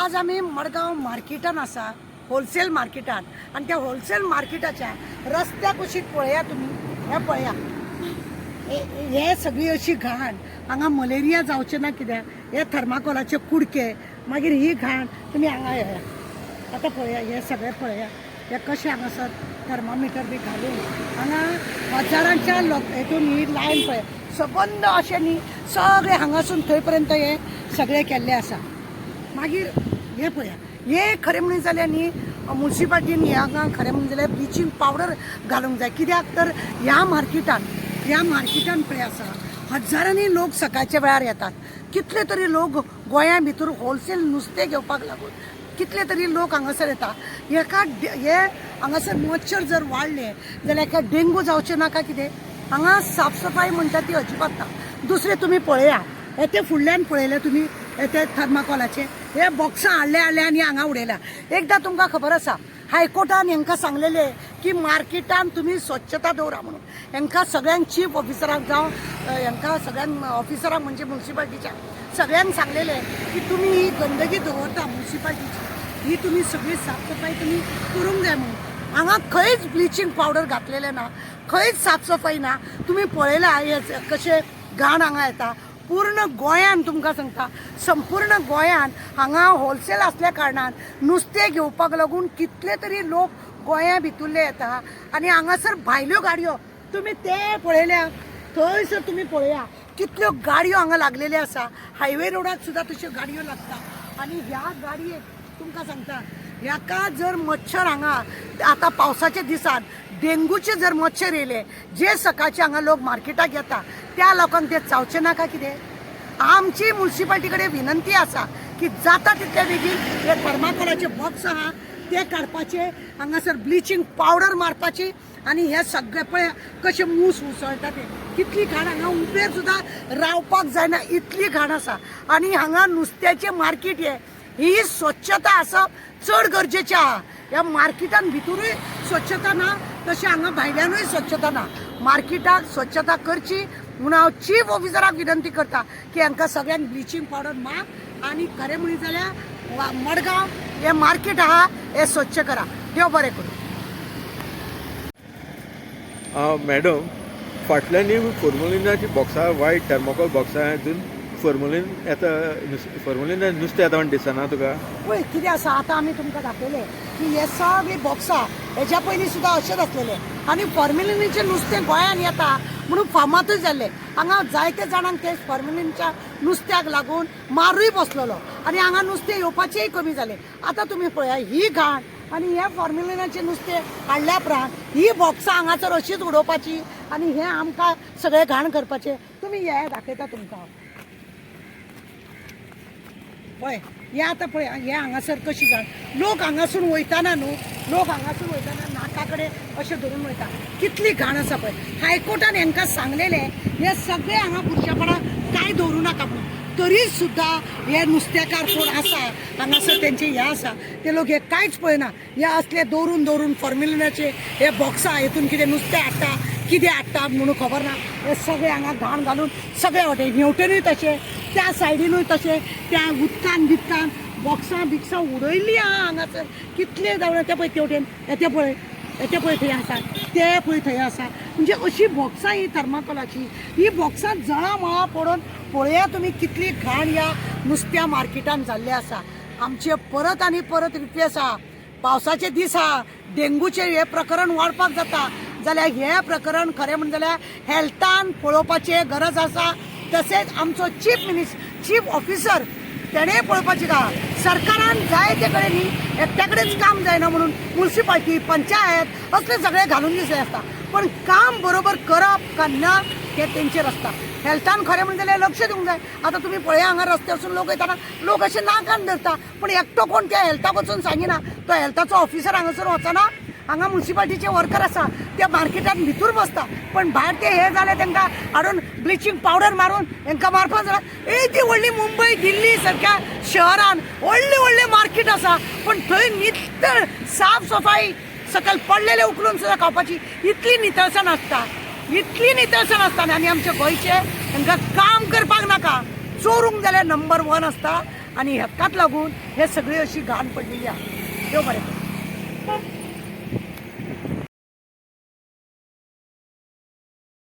आज आम्ही मडगाव मार्केटान आसा, होलसेल मार्केटान, आणि त्या होलसेल मार्केटाच्या रस्त्या कुशीक पळया तुम्ही, हे पळया, हे सगळी अशी घाण, हांगा मलेरिया जावचे ना कित्याक, हे थर्माकोलाचे कुडके, मागीर ही घाण तुम्ही हांगा येया, आता पळया हे सगळे पळया, हे कशे हांगासर थर्मामिटर बी घालून हांगा हजारांच्या लोक हेतून ही लायन पळय सबंद अशें न्ही, सगळे हांगासून थंय पर्यंत हे सगळे केल्ले आसा. मागीर हे पळया, हे खरें म्हणून जाल्यार न्ही म्युन्सिपाल्टीन हांगा खरें म्हणून जाल्यार ब्लिचींग पावडर घालूंक जाय. कित्याक तर ह्या मार्केटान पळय आसा हजारांनी लोक सकाळच्या वेळार येतात. कितले तरी लोक गोंया भितर होलसेल नुस्तें घेवपाक लागून कितले तरी लोक हांगासर येता. हे हांगासर मच्छर जर वाडले जाल्यार एका डेंगू जावचे नाका. कितें हांगा साफसफाई म्हणटा ती अजिबात ना. दुसरे तुम्ही पळया, ते फुडल्यान पळयले तुम्ही ते थर्माकोलाचे हे बॉक्सां हाडले आनी हांगा उडयल्या. एकदां तुमकां खबर आसा हायकोर्टान हांकां सांगलेले की मार्केटान तुम्ही स्वच्छता दवरा म्हणून. हांकां सगळ्यांक चीफ ऑफिसराक जावं हांकां सगळ्यांक ऑफिसराक म्हणजे म्युन्सिपाल्टीच्या सगळ्यांक सांगलेले की तुम्ही ही गंदगी दवरता म्युन्सिपाल्टीची, ही तुम्ही सगळी साफसफाई तुम्ही करूंक जाय म्हणून. हांगा खंयच ब्लिचींग पावडर घातलेले ना, खंयच साफसफाई ना. तुम्ही पळयला हे कशे घाण हांगा येता. पूर्ण गोंयान तुमकां सांगता, संपूर्ण गोंयान हांगा होलसेल असल्या कारणान नुस्तें घेवपाक लागून कितले तरी लोक गोंया भितरले येता. आनी हांगासर भायल्यो गाडयो तुम्ही ते पळयल्या, थंयसर तुम्ही पळया कितल्यो गाडयो हांगा लागलेल्यो आसा. हायवे रोडाक सुद्दां तश्यो गाडयो लागता. आनी ह्या गाडयेक तुमकां सांगता, ह्याका जर मच्छर हांगा आता पावसाच्या दिसान डेंगूचे जर मच्छर येयले, जे सकाळचे हांगा लोक मार्केटाक येता त्या लोकांक ते चावचे नाका. कितें आमची म्युन्सिपाल्टी कडेन विनंती आसा की जाता तितले बेगीन हे थर्माकोलाचे बॉक्स आहा ते काडपाचे, हांगासर ब्लिचींग पावडर मारपाची. आनी हे सगळे पळय कशे मूस उसळटा ते, कितली घाण हांगा उबेर सुद्दां रावपाक जायना इतली घाण आसा. आनी हांगा नुस्त्याचे मार्केट ही स्वच्छता आसप चड गरजेचें आहा. ह्या मार्केटान भितरूय स्वच्छता ना, तशें हांगा भायल्यानूय स्वच्छता ना. मार्केटाक स्वच्छता करची म्हणून हांव चीफ ऑफिसराक विनंती करता की हांकां सगळ्यांक ब्लिचींग पावडर मार आनी खरें म्हणून जाल्यार मडगांव हे मार्केट आहा हे स्वच्छ करा. देव बरें करूं. मॅडम, फाटल्यान फॉर्मुलिनाची बॉक्सां वायट थर्माकोल बॉक्सां हातून फॉर्मुलीन येता, फॉर्मुलीन नुस्तें येता म्हण दिसना तुका? पळय कितें आसा, आतां आमी तुमकां दाखयलें की हे सगळीं बॉक्सां हेज्या पयलीं सुद्दां अशेंच आसलेले. आनी फॉर्मुलिनीचें नुस्तें गोंयान येता म्हणून फामादूय जाल्लें. हांगा जायते जाणांक ते फॉर्मुलिनच्या नुस्त्याक लागून मारूय बसलेलो आनी हांगा नुस्तें येवपाचेंय कमी जालें. आतां तुमी पळया ही घाण आनी हे फॉर्मुलिनाचें नुस्तें हाडल्या उपरांत ही बॉक्सां हांगासर अशीच उडोवपाची आनी हे आमकां सगळें घाण करपाचें. तुमी हे दाखयता तुमकां पळय हे आतां पळय हे हांगासर कशी घाण. लोक हांगासून वयताना न्हू, लोक हांगासून वयताना नाका कडेन अशें धरून वयता. कितली घाण आसा पळय. हायकोर्टान हांकां सांगलेले हे सगळे हांगा बुरशेपणा कांय दवरूं नाका म्हणून. तरी सुद्दां हे नुस्तेकार कोण आसा हांगासर तेंचे हे आसा ते लोक हे कांयच पळयना. हे असले दवरून फॉर्मुलिनाचे हे बॉक्सां हेतून कितें नुस्तें हाडटा कितें हाडटा म्हणून खबर ना. हे सगळे हांगा घाण घालून सगळे वटेन हेवटेनूय तशें, त्या सायडीनूय तशें, त्या उदकान बिदकान बॉक्सां बिक्सां उडयल्लीं आहा हांगासर. कितले जावन ते पळय तेवटेन येते पळय, येते पळय थंय आसा, ते पळय थंय आसा. म्हणजे अशी बॉक्सां ही थर्माकोलाची ही बॉक्सां जळा पडून पळया तुम्ही कितली घाण ह्या नुस्त्या मार्केटान जाल्ले आसा. आमचे परत आनी परत रिक्वेस्ट आहा, पावसाचे दीस आहा, डेंगूचे हे प्रकरण वाडपाक जाता जाल्यार हे प्रकरण खरें म्हणून जाल्यार हेल्थान पळोवपाची गरज आसा. तशेंच आमचो चीफ ऑफिसर तेणेय पळोवपाची का. सरकारान जायते कडेन न्ही एकट्या कडेच काम जायना म्हणून म्युन्सिपाल्टी पंचायत असले सगळे घालून दिसले आसता, पण काम बरोबर करप का ना हे तेंचेर आसता. हेल्थान खरें म्हणून जाल्यार लक्ष दिवंक जाय. आतां तुमी पळया हांगा रस्त्यार वचून लोक येताना लोक अशे नाकान धरता, पण एकटो कोण त्या हेल्थाक वचून सांगिना. तो हेल्थाचो ऑफिसर हांगासर वचना. हांगा म्युन्सिपाल्टीचे वर्कर आसा ते मार्केटान भितर बसता, पण भायर ते हे जाले तांकां हाडून ब्लिचींग पावडर मारून हांकां मारपाक जाय. ती व्हडली मुंबय दिल्ली सारक्या शहरान व्हडले मार्केट आसा, पण थंय नितळ साफ सफाई सकयल पडलेले उखलून सुद्दां खावपाची इतली नितळसाण आसता, इतली नितळसाण आसता. आनी आमचे गोंयचे हांकां काम करपाक नाका, चोरूंक जाल्यार नंबर 1 आसता आनी हेकाच लागून हे सगळी अशी घाण पडलेली आहा देव बरें करूं.